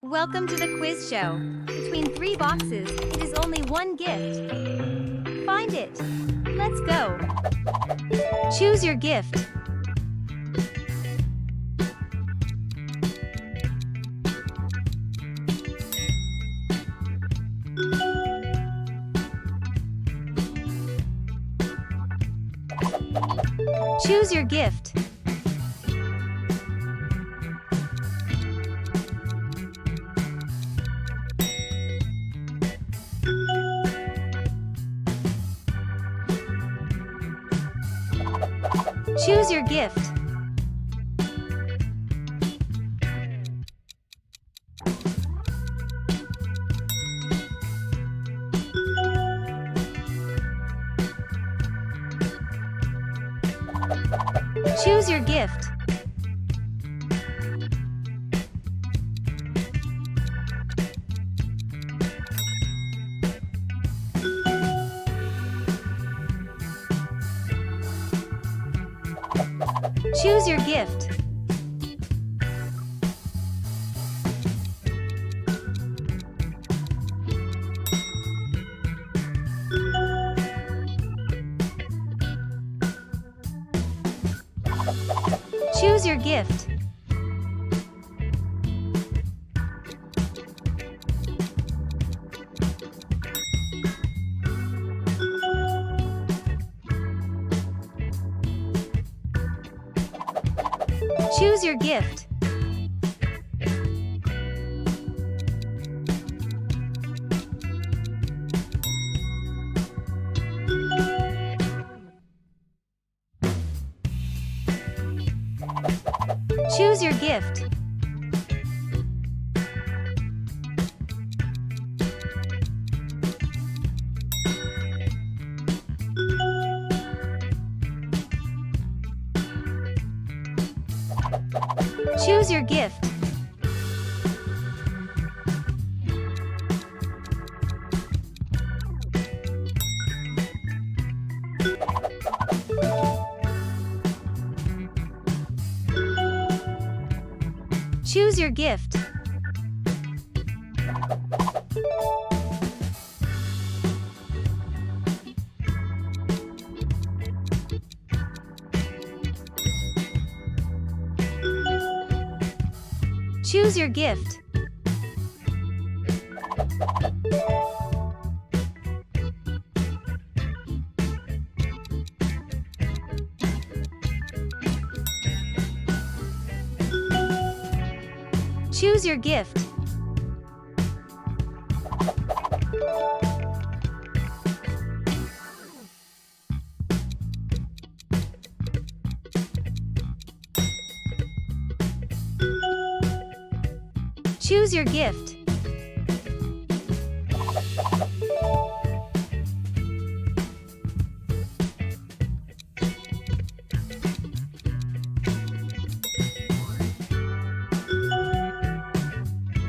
Welcome to the quiz show. Between three boxes, it is only one gift. Find it. Let's go. Choose your gift. Choose your gift. Choose your gift. Choose your gift. Choose your gift. Choose your gift. Choose your gift. Choose your gift. Choose your gift. Choose your gift. Choose your gift. Choose your gift.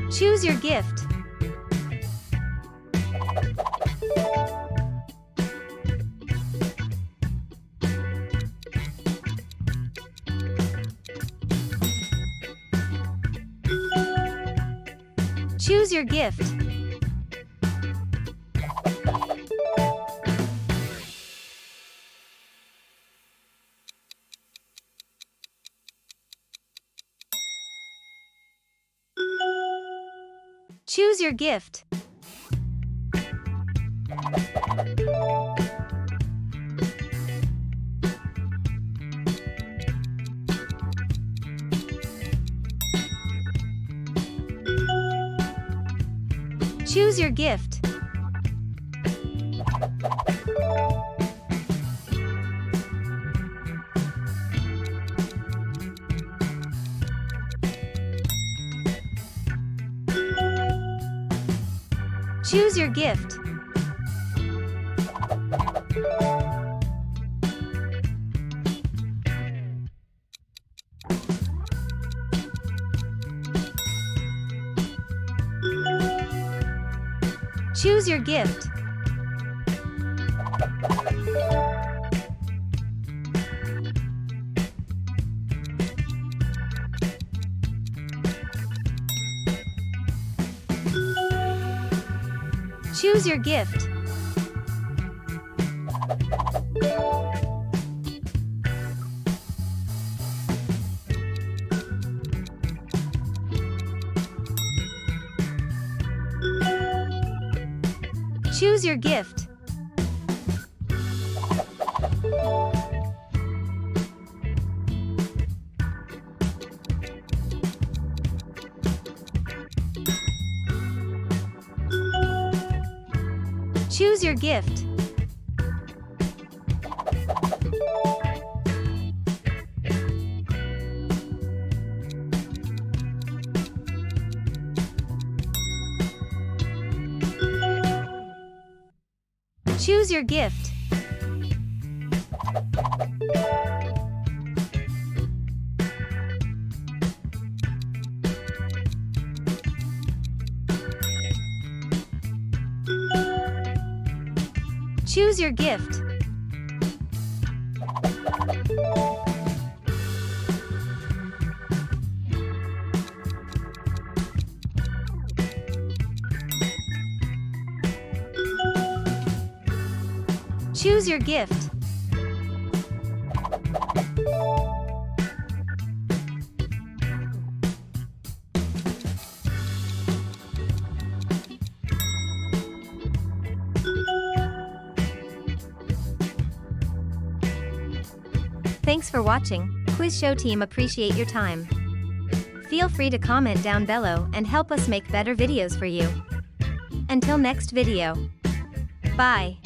Choose your gift. Choose your gift. Choose your gift. Choose your gift. Choose your gift. Choose your gift. Choose your gift. Choose your gift. Choose your gift. Choose your gift. Choose your gift. Choose your gift. Choose your gift. Thanks for watching. Quiz Show team appreciate your time. Feel free to comment down below and help us make better videos for you. Until next video. Bye.